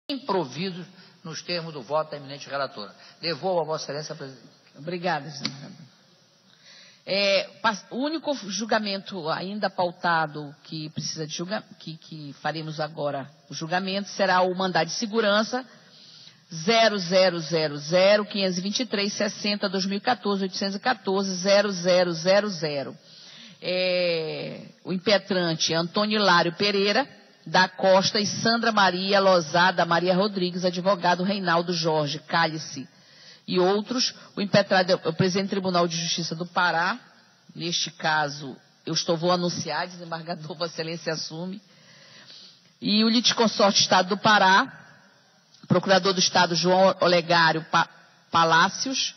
improvisos nos termos do voto da eminente relatora. Devolvo a Vossa Excelência, presidente. Obrigada, desembargador. O único julgamento ainda pautado que precisa de que faremos agora o julgamento será o mandado de segurança 0000-523-60-2014-814-0000. O impetrante Antônio Hilário Pereira da Costa e Sandra Maria Lozada Maria Rodrigues, advogado Reinaldo Jorge Cálice e outros. O impetrado é o presidente do Tribunal de Justiça do Pará. Neste caso, vou anunciar, desembargador, Vossa Excelência assume. E o litisconsorte Estado do Pará, procurador do Estado João Olegário Palácios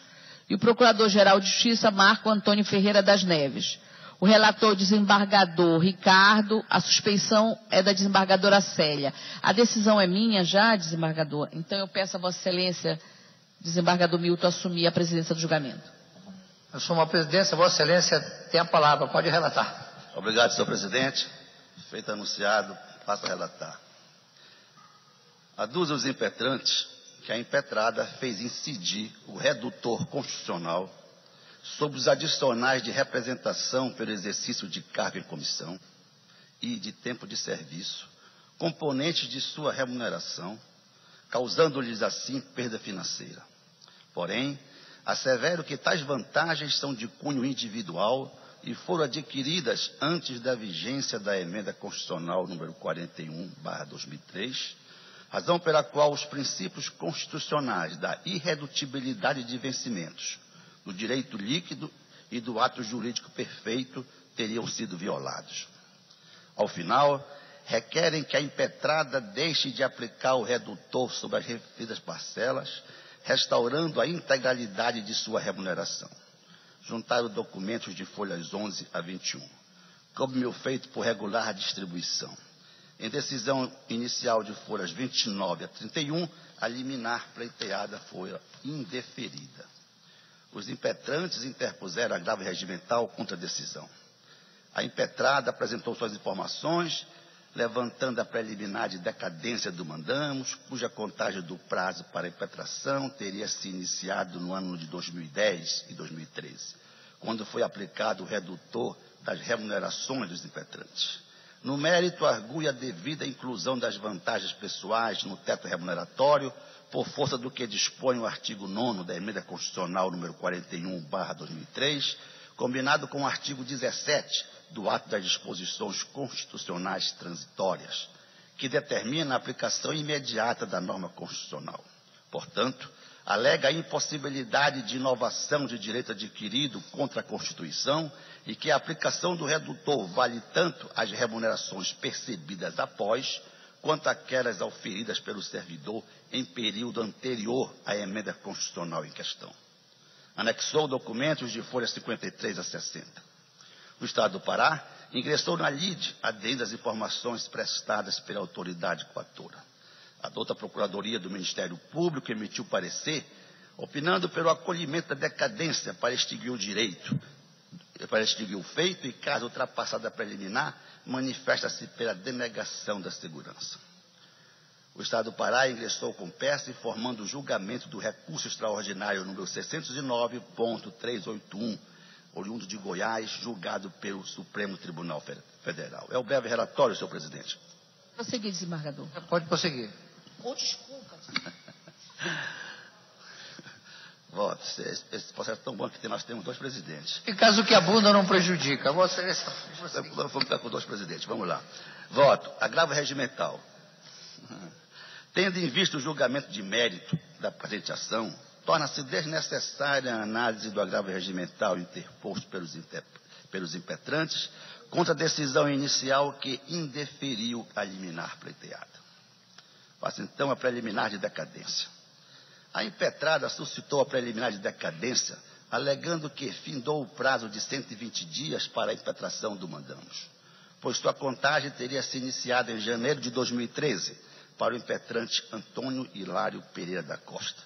e o procurador-geral de Justiça Marco Antônio Ferreira das Neves. O relator, desembargador Ricardo, a suspeição é da desembargadora Célia. A decisão é minha já, desembargador? Então eu peço a Vossa Excelência, desembargador Milton, assumir a presidência do julgamento. Assumo a presidência, Vossa Excelência tem a palavra, pode relatar. Obrigado, senhor presidente. Feito anunciado, passo a relatar. Aduz os impetrantes que a impetrada fez incidir o redutor constitucional sobre os adicionais de representação pelo exercício de cargo em comissão e de tempo de serviço, componentes de sua remuneração, causando-lhes assim perda financeira. Porém, assevero que tais vantagens são de cunho individual e foram adquiridas antes da vigência da emenda constitucional número 41/2003, razão pela qual os princípios constitucionais da irredutibilidade de vencimentos, do direito líquido e do ato jurídico perfeito teriam sido violados. Ao final, requerem que a impetrada deixe de aplicar o redutor sobre as referidas parcelas, restaurando a integralidade de sua remuneração. Juntaram documentos de folhas 11 a 21. Coube-me o feito por regular distribuição. Em decisão inicial de folhas 29 a 31, a liminar pleiteada foi indeferida. Os impetrantes interpuseram agravo regimental contra a decisão. A impetrada apresentou suas informações, levantando a preliminar de decadência do mandamos, cuja contagem do prazo para impetração teria se iniciado no ano de 2010 e 2013, quando foi aplicado o redutor das remunerações dos impetrantes. No mérito, argui a devida inclusão das vantagens pessoais no teto remuneratório, por força do que dispõe o artigo 9º da emenda constitucional número 41/2003, combinado com o artigo 17 do ato das disposições constitucionais transitórias, que determina a aplicação imediata da norma constitucional. Portanto, alega a impossibilidade de inovação de direito adquirido contra a Constituição e que a aplicação do redutor vale tanto às remunerações percebidas após, quanto aquelas auferidas pelo servidor em período anterior à emenda constitucional em questão. Anexou documentos de folhas 53 a 60. O Estado do Pará ingressou na lide, adendo às informações prestadas pela autoridade coatora. A douta Procuradoria do Ministério Público emitiu parecer, opinando pelo acolhimento da decadência para extinguir o direito, para extinguir o feito e, caso ultrapassada a preliminar, manifesta-se pela denegação da segurança. O Estado do Pará ingressou com peça informando o julgamento do recurso extraordinário número 609.381, oriundo de Goiás, julgado pelo Supremo Tribunal Federal. É o breve relatório, senhor presidente. Prosseguir, desembargador. Pode prosseguir. Desculpa. Voto. Esse processo é tão bom que nós temos 2 presidentes. Em caso que a bunda não prejudica, Vossa Excelência. Vamos estar com 2 presidentes. Vamos lá. Voto. Agravo regimental. Tendo em vista o julgamento de mérito da presente ação, torna-se desnecessária a análise do agravo regimental interposto pelos impetrantes contra a decisão inicial que indeferiu a liminar pleiteada. Faço então a preliminar de decadência. A impetrada suscitou a preliminar de decadência, alegando que findou o prazo de 120 dias para a impetração do mandamos, pois sua contagem teria se iniciado em janeiro de 2013 para o impetrante Antônio Hilário Pereira da Costa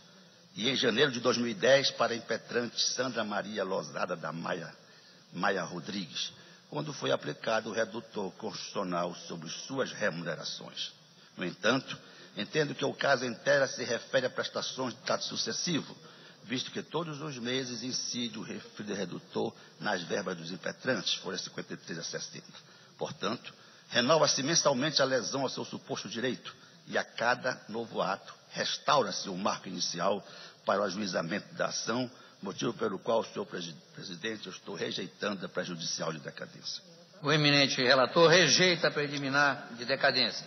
e em janeiro de 2010 para a impetrante Sandra Maria Lozada da Maia Rodrigues, quando foi aplicado o redutor constitucional sobre suas remunerações. No entanto, entendo que o caso inteira se refere a prestações de trato sucessivo, visto que todos os meses incide o referido redutor nas verbas dos impetrantes, folha 53 a 60. Portanto, renova-se mensalmente a lesão ao seu suposto direito e a cada novo ato restaura-se o marco inicial para o ajuizamento da ação, motivo pelo qual, senhor presidente, eu estou rejeitando a prejudicial de decadência. O eminente relator rejeita a preliminar de decadência.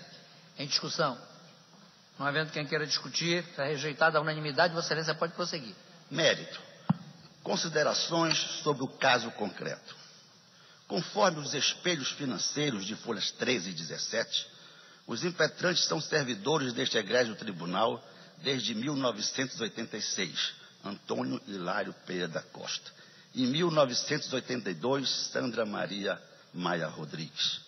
Em discussão. Não havendo quem queira discutir, está rejeitada a unanimidade, Vossa Excelência pode prosseguir. Mérito. Considerações sobre o caso concreto. Conforme os espelhos financeiros de folhas 13 e 17, os impetrantes são servidores deste egrégio tribunal desde 1986, Antônio Hilário Pereira da Costa. Em 1982, Sandra Maria Maia Rodrigues,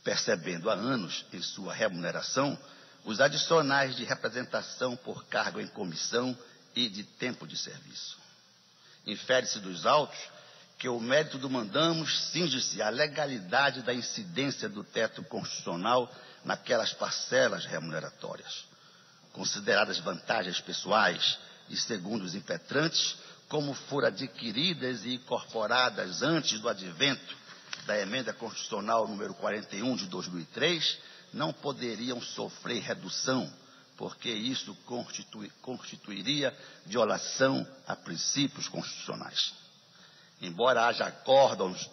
percebendo há anos em sua remuneração os adicionais de representação por cargo em comissão e de tempo de serviço. Infere-se dos autos que o mérito do mandamos cinge-se à legalidade da incidência do teto constitucional naquelas parcelas remuneratórias, consideradas vantagens pessoais e, segundo os impetrantes, como foram adquiridas e incorporadas antes do advento da emenda constitucional número 41 de 2003, não poderiam sofrer redução, porque isso constituiria violação a princípios constitucionais. Embora haja acórdãos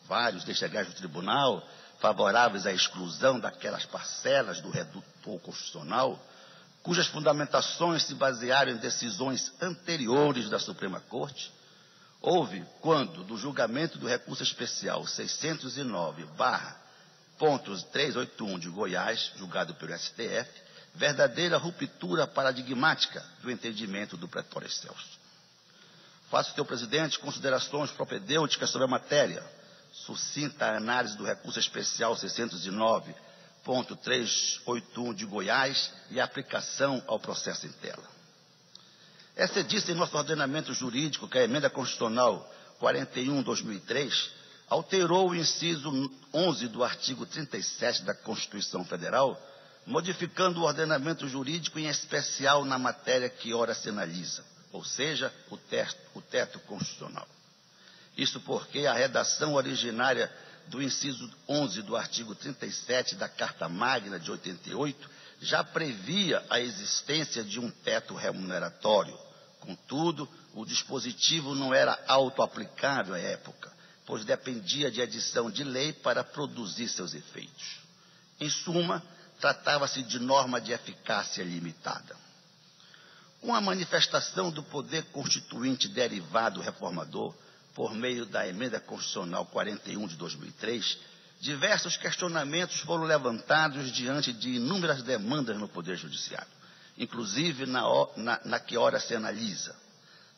vários deste egrégio tribunal favoráveis à exclusão daquelas parcelas do redutor constitucional, cujas fundamentações se basearam em decisões anteriores da Suprema Corte, houve, quando, do julgamento do recurso especial 609/381 de Goiás, julgado pelo STF, verdadeira ruptura paradigmática do entendimento do pretório excelso. Faço, senhor presidente, considerações propedêuticas sobre a matéria, sucinta análise do recurso especial 609.381 de Goiás e aplicação ao processo em tela. Excedisse em nosso ordenamento jurídico que a emenda constitucional 41/2003 alterou o inciso 11 do artigo 37 da Constituição Federal, modificando o ordenamento jurídico, em especial na matéria que ora se analisa, ou seja, o teto constitucional. Isso porque a redação originária do inciso 11 do artigo 37 da Carta Magna de 88 já previa a existência de um teto remuneratório. Contudo, o dispositivo não era autoaplicável à época, pois dependia de edição de lei para produzir seus efeitos. Em suma, tratava-se de norma de eficácia limitada. Com a manifestação do poder constituinte derivado reformador, por meio da emenda constitucional 41 de 2003, diversos questionamentos foram levantados diante de inúmeras demandas no Poder Judiciário, inclusive na que ora se analisa.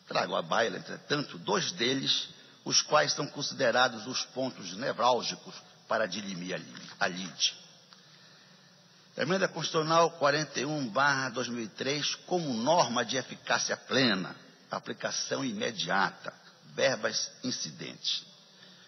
Trago à baila, entretanto, 2 deles, os quais são considerados os pontos nevrálgicos para dirimir a lide. Emenda Constitucional 41/2003, como norma de eficácia plena, aplicação imediata, verbas incidentes.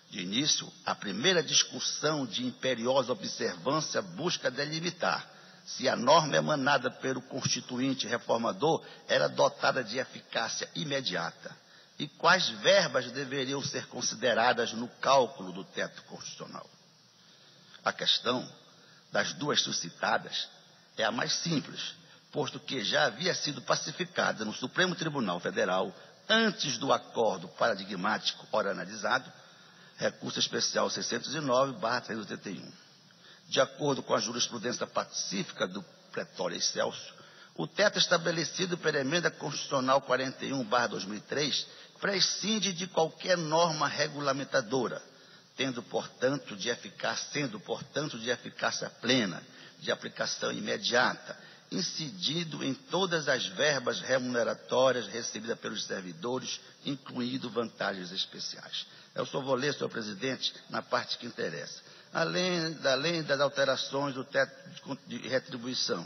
De início, a primeira discussão de imperiosa observância busca delimitar se a norma emanada pelo Constituinte reformador era dotada de eficácia imediata e quais verbas deveriam ser consideradas no cálculo do teto constitucional. A questão das 2 suscitadas é a mais simples, posto que já havia sido pacificada no Supremo Tribunal Federal antes do acordo paradigmático ora analisado, recurso especial 609/381. De acordo com a jurisprudência pacífica do pretório excelso, o teto estabelecido pela emenda constitucional 41/2003 prescinde de qualquer norma regulamentadora, sendo, portanto, de eficácia plena, de aplicação imediata, incidido em todas as verbas remuneratórias recebidas pelos servidores, incluindo vantagens especiais. Eu só vou ler, senhor presidente, na parte que interessa. Além das alterações do teto de retribuição,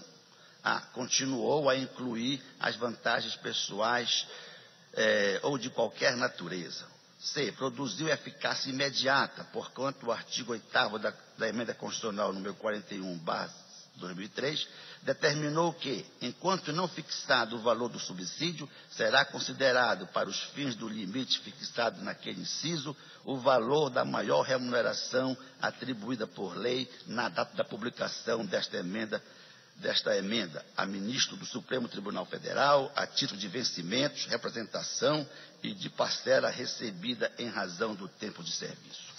continuou a incluir as vantagens pessoais ou de qualquer natureza. C. Produziu eficácia imediata, porquanto o artigo 8º da emenda constitucional número 41/2003 2003, determinou que, enquanto não fixado o valor do subsídio, será considerado para os fins do limite fixado naquele inciso o valor da maior remuneração atribuída por lei na data da publicação desta emenda a ministro do Supremo Tribunal Federal, a título de vencimentos, representação e de parcela recebida em razão do tempo de serviço.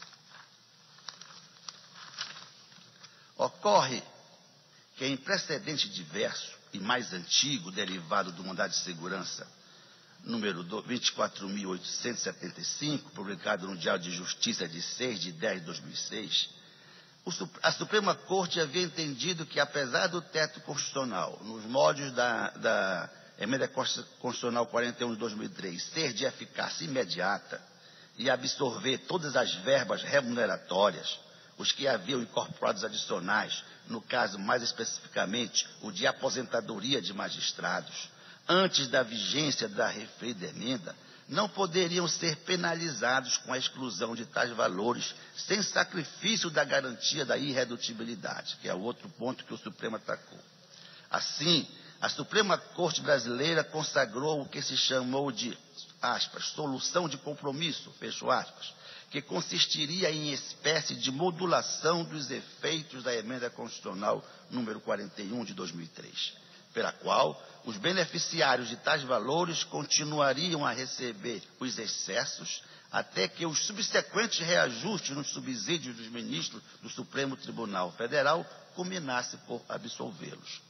Ocorre que em precedente diverso e mais antigo, derivado do mandado de segurança número 24.875, publicado no Diário de Justiça de 6 de 10 de 2006, a Suprema Corte havia entendido que, apesar do teto constitucional, nos moldes da Emenda Constitucional 41 de 2003, ser de eficácia imediata e absorver todas as verbas remuneratórias, os que haviam incorporados adicionais, no caso mais especificamente o de aposentadoria de magistrados, antes da vigência da referida emenda, não poderiam ser penalizados com a exclusão de tais valores sem sacrifício da garantia da irredutibilidade, que é o outro ponto que o Supremo atacou. Assim, a Suprema Corte Brasileira consagrou o que se chamou de, aspas, solução de compromisso, fecho aspas, que consistiria em espécie de modulação dos efeitos da Emenda Constitucional número 41 de 2003, pela qual os beneficiários de tais valores continuariam a receber os excessos até que os subsequentes reajustes nos subsídios dos ministros do Supremo Tribunal Federal culminasse por absolvê-los.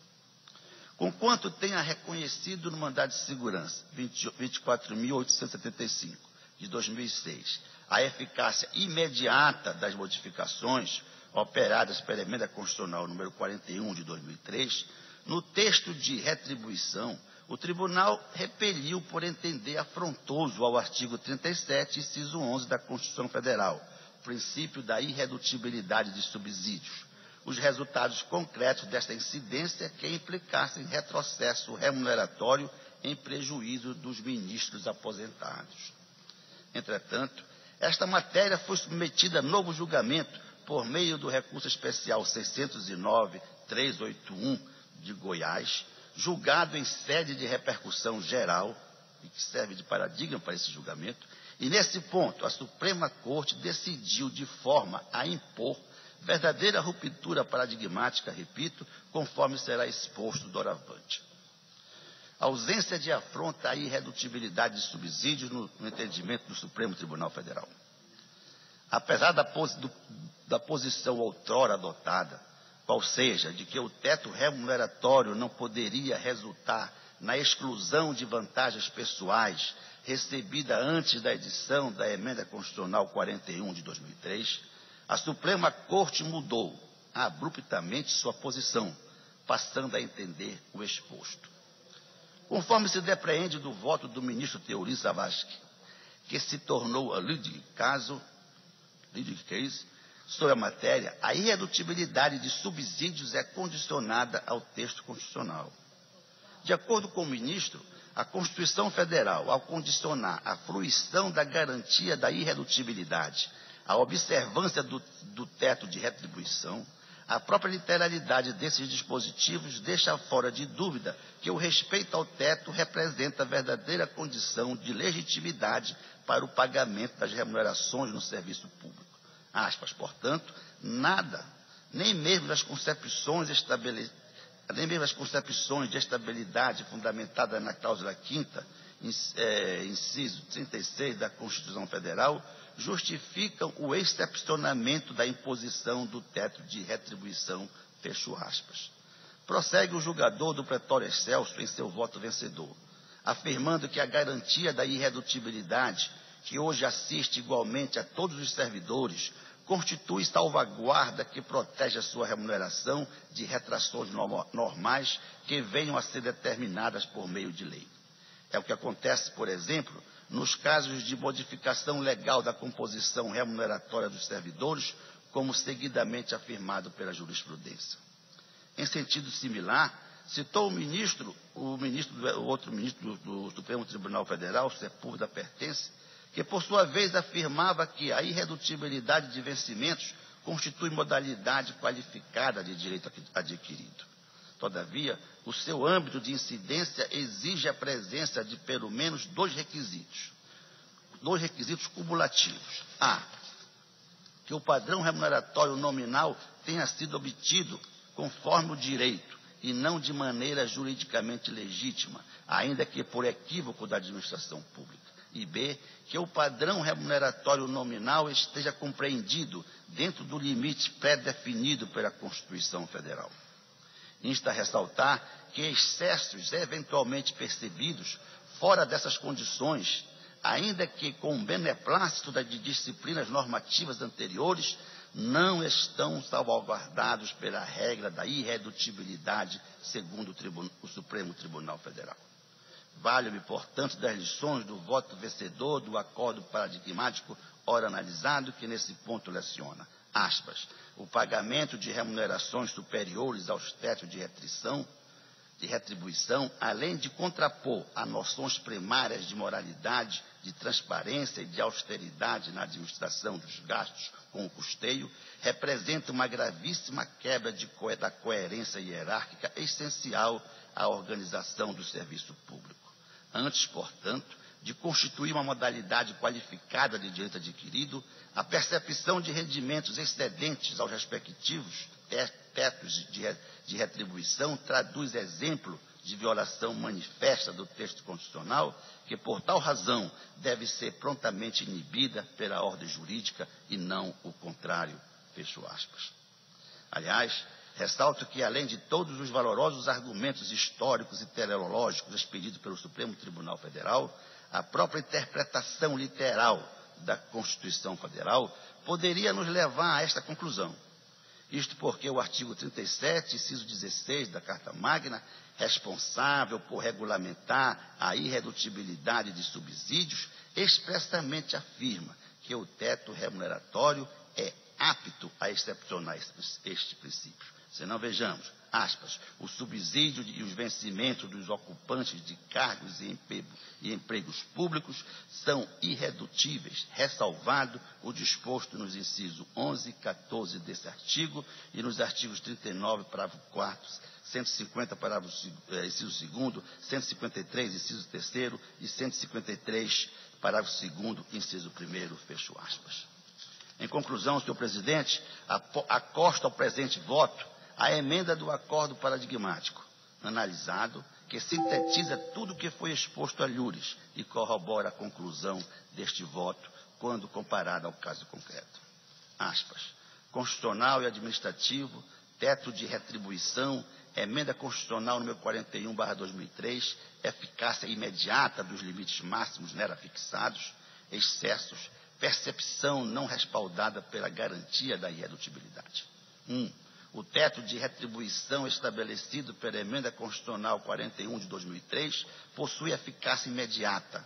Conquanto tenha reconhecido no mandado de segurança 24.875 de 2006 a eficácia imediata das modificações operadas pela Emenda Constitucional número 41 de 2003, no texto de retribuição, o Tribunal repeliu por entender afrontoso ao artigo 37, inciso 11 da Constituição Federal, princípio da irredutibilidade de subsídios, os resultados concretos desta incidência que implicassem retrocesso remuneratório em prejuízo dos ministros aposentados. Entretanto, esta matéria foi submetida a novo julgamento por meio do recurso especial 609-381 de Goiás, julgado em sede de repercussão geral, e que serve de paradigma para esse julgamento, e nesse ponto a Suprema Corte decidiu de forma a impor verdadeira ruptura paradigmática, repito, conforme será exposto doravante. A ausência de afronta à irredutibilidade de subsídios no entendimento do Supremo Tribunal Federal. Apesar da posição outrora adotada, qual seja, de que o teto remuneratório não poderia resultar na exclusão de vantagens pessoais recebida antes da edição da Emenda Constitucional 41 de 2003, a Suprema Corte mudou abruptamente sua posição, passando a entender o exposto. Conforme se depreende do voto do ministro Teori Zavascki, que se tornou a leading case sobre a matéria, a irredutibilidade de subsídios é condicionada ao texto constitucional. De acordo com o ministro, a Constituição Federal, ao condicionar a fruição da garantia da irredutibilidade à observância do teto de retribuição, a própria literalidade desses dispositivos deixa fora de dúvida que o respeito ao teto representa a verdadeira condição de legitimidade para o pagamento das remunerações no serviço público. Aspas, portanto, nada, nem mesmo as concepções de estabilidade fundamentada na cláusula 5ª, inciso 36 da Constituição Federal, justificam o excepcionamento da imposição do teto de retribuição, fecho aspas. Prossegue o julgador do Pretório Excelso em seu voto vencedor, afirmando que a garantia da irredutibilidade, que hoje assiste igualmente a todos os servidores, constitui salvaguarda que protege a sua remuneração de retrações normais que venham a ser determinadas por meio de lei. É o que acontece, por exemplo, nos casos de modificação legal da composição remuneratória dos servidores, como seguidamente afirmado pela jurisprudência. Em sentido similar, citou o outro ministro do Supremo Tribunal Federal, Sepúlveda Pertence, que por sua vez afirmava que a irredutibilidade de vencimentos constitui modalidade qualificada de direito adquirido. Todavia, o seu âmbito de incidência exige a presença de pelo menos dois requisitos cumulativos. A, que o padrão remuneratório nominal tenha sido obtido conforme o direito e não de maneira juridicamente legítima, ainda que por equívoco da administração pública. E B, que o padrão remuneratório nominal esteja compreendido dentro do limite pré-definido pela Constituição Federal. Insta a ressaltar que excessos eventualmente percebidos fora dessas condições, ainda que com beneplácito de disciplinas normativas anteriores, não estão salvaguardados pela regra da irredutibilidade, segundo o Supremo Tribunal Federal. Vale-me, portanto, das lições do voto vencedor do acordo paradigmático ora analisado, que nesse ponto leciona, aspas, o pagamento de remunerações superiores aos tetos de retribuição, além de contrapor a noções primárias de moralidade, de transparência e de austeridade na administração dos gastos com o custeio, representa uma gravíssima quebra da coerência hierárquica essencial à organização do serviço público. Antes, portanto, de constituir uma modalidade qualificada de direito adquirido, a percepção de rendimentos excedentes aos respectivos tetos de retribuição traduz exemplo de violação manifesta do texto constitucional, que, por tal razão, deve ser prontamente inibida pela ordem jurídica e não o contrário. Fecho aspas. Aliás, ressalto que, além de todos os valorosos argumentos históricos e teleológicos expedidos pelo Supremo Tribunal Federal, a própria interpretação literal da Constituição Federal poderia nos levar a esta conclusão. Isto porque o artigo 37, inciso 16 da Carta Magna, responsável por regulamentar a irredutibilidade de subsídios, expressamente afirma que o teto remuneratório é apto a excepcionar este princípio. Senão, vejamos, aspas, o subsídio e os vencimentos dos ocupantes de cargos e empregos públicos são irredutíveis, ressalvado o disposto nos incisos 11 e 14 desse artigo e nos artigos 39, parágrafo 4º, 150, parágrafo inciso 2º, 153, inciso 3º e 153, parágrafo 2º, inciso 1º, fecho aspas. Em conclusão, senhor presidente, acosto ao presente voto a emenda do acordo paradigmático, analisado, que sintetiza tudo o que foi exposto a Lures e corrobora a conclusão deste voto quando comparado ao caso concreto. Aspas. Constitucional e administrativo, teto de retribuição, emenda constitucional número 41/2003, eficácia imediata dos limites máximos nela fixados, excessos, percepção não respaldada pela garantia da irredutibilidade. 1. O teto de retribuição estabelecido pela Emenda Constitucional 41 de 2003 possui eficácia imediata,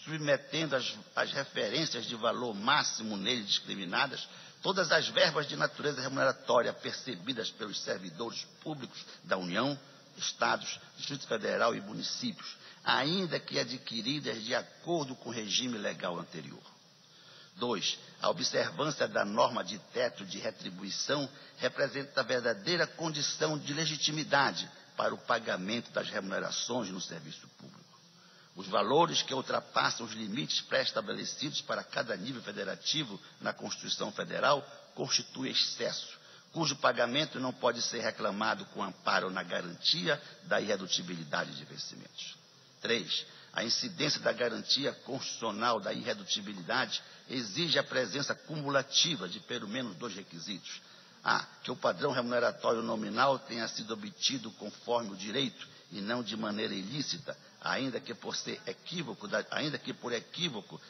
submetendo às referências de valor máximo nele discriminadas todas as verbas de natureza remuneratória percebidas pelos servidores públicos da União, Estados, Distrito Federal e municípios, ainda que adquiridas de acordo com o regime legal anterior. 2. A observância da norma de teto de retribuição representa a verdadeira condição de legitimidade para o pagamento das remunerações no serviço público. Os valores que ultrapassam os limites pré-estabelecidos para cada nível federativo na Constituição Federal constituem excesso, cujo pagamento não pode ser reclamado com amparo na garantia da irredutibilidade de vencimentos. 3. A incidência da garantia constitucional da irredutibilidade exige a presença cumulativa de pelo menos dois requisitos. A. Que o padrão remuneratório nominal tenha sido obtido conforme o direito e não de maneira ilícita, ainda que por equívoco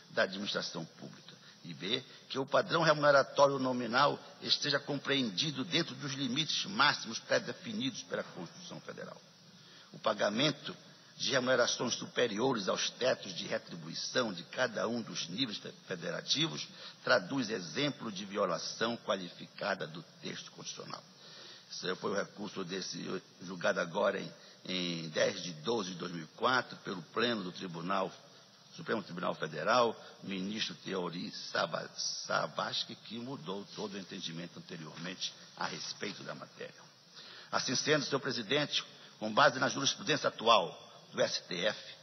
da administração pública. E B. Que o padrão remuneratório nominal esteja compreendido dentro dos limites máximos pré-definidos pela Constituição Federal. O pagamento de remunerações superiores aos tetos de retribuição de cada um dos níveis federativos traduz exemplo de violação qualificada do texto constitucional. Esse foi o recurso julgado agora em 10 de 12 de 2004 pelo Pleno do Tribunal Supremo Tribunal Federal, ministro Teori Savasky, que mudou todo o entendimento anteriormente a respeito da matéria. Assim sendo, senhor presidente, com base na jurisprudência atual do STF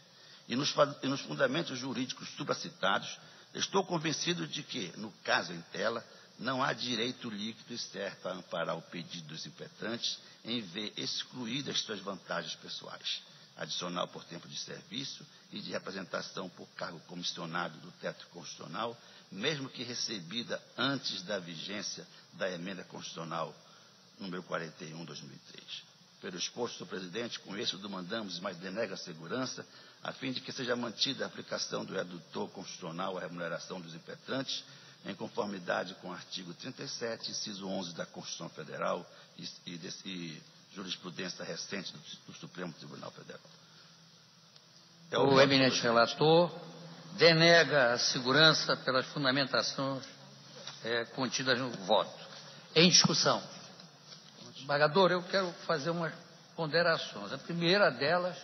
e nos fundamentos jurídicos supracitados, estou convencido de que, no caso em tela, não há direito líquido e certo a amparar o pedido dos impetrantes em ver excluídas suas vantagens pessoais, adicional por tempo de serviço e de representação por cargo comissionado do teto constitucional, mesmo que recebida antes da vigência da emenda constitucional número 41/2003. Pelo exposto, senhor presidente, com isso demandamos, mas denega a segurança, a fim de que seja mantida a aplicação do redutor constitucional à remuneração dos impetrantes, em conformidade com o artigo 37, inciso 11 da Constituição Federal e jurisprudência recente do Supremo Tribunal Federal. O eminente relator denega a segurança pelas fundamentações contidas no voto. Em discussão. Desembargador, eu quero fazer umas ponderações. A primeira delas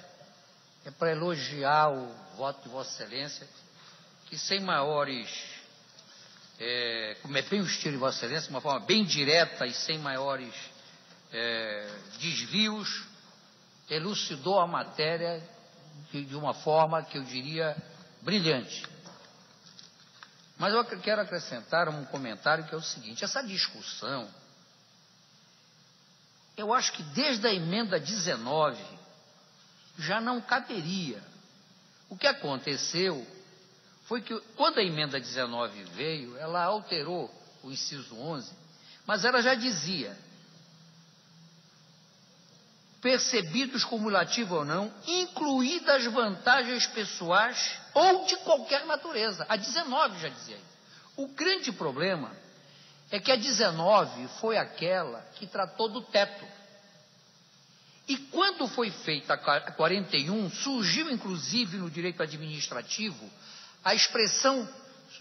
é para elogiar o voto de Vossa Excelência, que sem maiores, como é bem o estilo de Vossa Excelência, de uma forma bem direta e sem maiores desvios, elucidou a matéria de uma forma que eu diria brilhante. Mas eu quero acrescentar um comentário que é o seguinte: essa discussão, eu acho que desde a emenda 19 já não caberia. O que aconteceu foi que, quando a emenda 19 veio, ela alterou o inciso 11, mas ela já dizia: percebidos cumulativo ou não, incluídas vantagens pessoais ou de qualquer natureza. A 19 já dizia isso. O grande problema é que a 19 foi aquela que tratou do teto. E quando foi feita a 41, surgiu inclusive no direito administrativo a expressão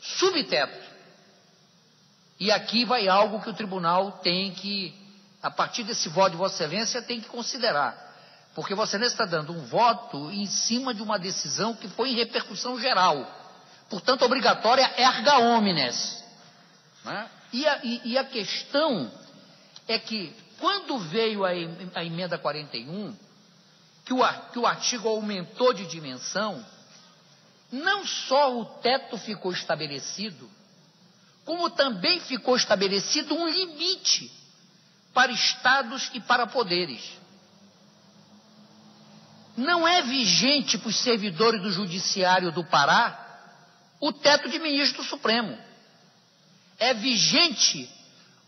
subteto. E aqui vai algo que o tribunal tem que, a partir desse voto de Vossa Excelência, tem que considerar. Porque Vossa Excelência está dando um voto em cima de uma decisão que foi em repercussão geral. Portanto, obrigatória erga omnes. Né? E a questão é que, quando veio a emenda 41, que o artigo aumentou de dimensão, não só o teto ficou estabelecido, como também ficou estabelecido um limite para estados e para poderes. Não é vigente para os servidores do Judiciário do Pará o teto de ministro do Supremo. É vigente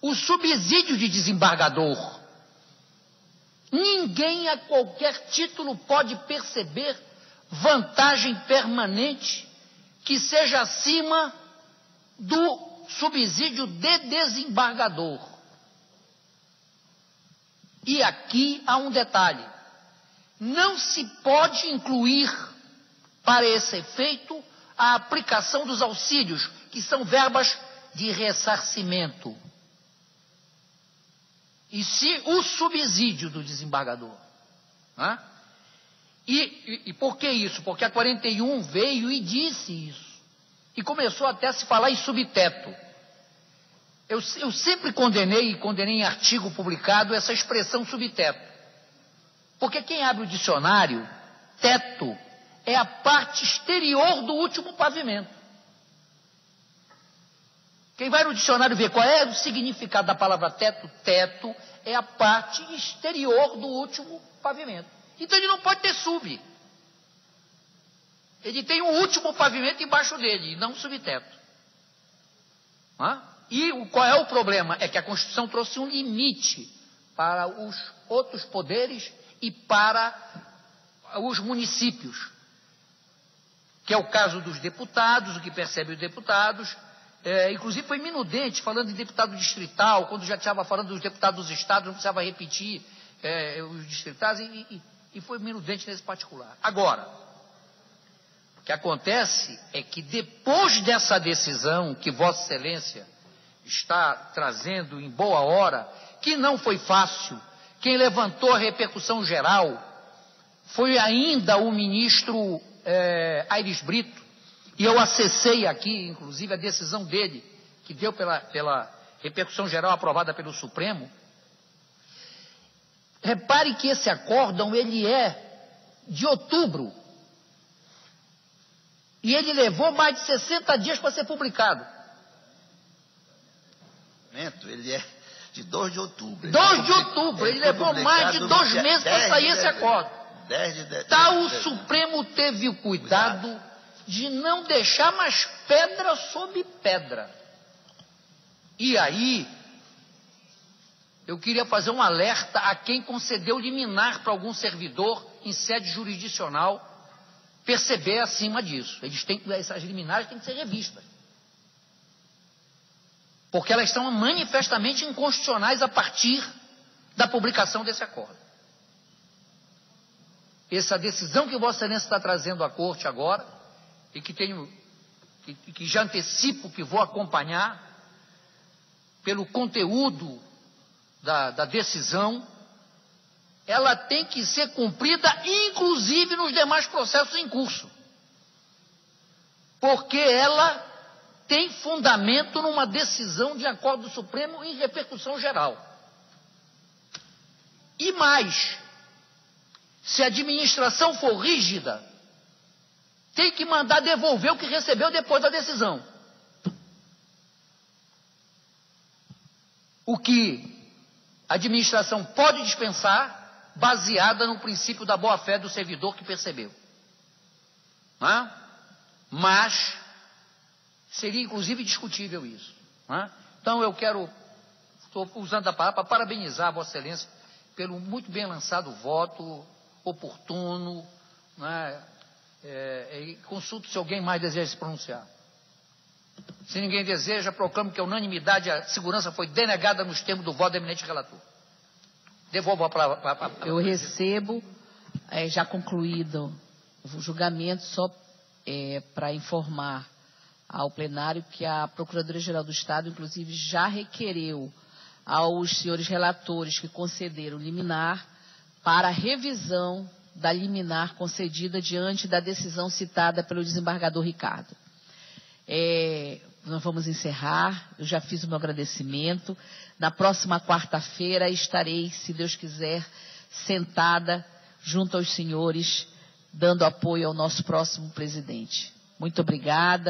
o subsídio de desembargador. Ninguém a qualquer título pode perceber vantagem permanente que seja acima do subsídio de desembargador. E aqui há um detalhe: não se pode incluir para esse efeito a aplicação dos auxílios, que são verbas de ressarcimento. E se o subsídio do desembargador. Né? E por que isso? Porque a 41 veio e disse isso. E começou até a se falar em subteto. Eu sempre condenei em artigo publicado essa expressão subteto. Porque quem abre o dicionário, teto é a parte exterior do último pavimento. Quem vai no dicionário ver qual é o significado da palavra teto, teto é a parte exterior do último pavimento. Então ele não pode ter sub. Ele tem um último pavimento embaixo dele, e não um subteto. E qual é o problema? É que a Constituição trouxe um limite para os outros poderes e para os municípios, que é o caso dos deputados, o que percebe os deputados. Inclusive foi minudente, falando em deputado distrital, quando já estava falando dos deputados dos estados, não precisava repetir os distritais, e foi minudente nesse particular. Agora, o que acontece é que depois dessa decisão que Vossa Excelência está trazendo em boa hora, que não foi fácil, quem levantou a repercussão geral foi ainda o ministro Aires Brito, e eu acessei aqui, inclusive, a decisão dele, que deu pela repercussão geral aprovada pelo Supremo. Repare que esse acórdão, ele é de outubro. E ele levou mais de 60 dias para ser publicado. Ele é de 2 de outubro. 2 de outubro. Ele levou mais de 2 meses para sair esse acordo. Tal o Supremo teve o cuidado de não deixar mais pedra sobre pedra. E aí, eu queria fazer um alerta a quem concedeu liminar para algum servidor em sede jurisdicional perceber acima disso. Essas liminares têm que ser revistas. Porque elas são manifestamente inconstitucionais a partir da publicação desse acordo. Essa decisão que Vossa Excelência está trazendo à Corte agora, e que já antecipo que vou acompanhar, pelo conteúdo da decisão, ela tem que ser cumprida, inclusive nos demais processos em curso. Porque ela tem fundamento numa decisão de acordo do Supremo em repercussão geral. E mais, se a administração for rígida, tem que mandar devolver o que recebeu depois da decisão. O que a administração pode dispensar, baseada no princípio da boa-fé do servidor que percebeu. Mas seria inclusive discutível isso. Então estou usando a palavra para parabenizar a Vossa Excelência pelo muito bem lançado voto, oportuno, e consulto se alguém mais deseja se pronunciar. Se ninguém deseja, proclamo que a unanimidade e a segurança foi denegada nos termos do voto do eminente relator. Devolvo a palavra. Eu recebo, já concluído o julgamento, só para informar ao plenário que a Procuradoria-Geral do Estado, inclusive, já requereu aos senhores relatores que concederam liminar para a revisão da liminar concedida diante da decisão citada pelo desembargador Ricardo. Nós vamos encerrar, eu já fiz o meu agradecimento. Na próxima quarta-feira estarei, se Deus quiser, sentada junto aos senhores, dando apoio ao nosso próximo presidente. Muito obrigada.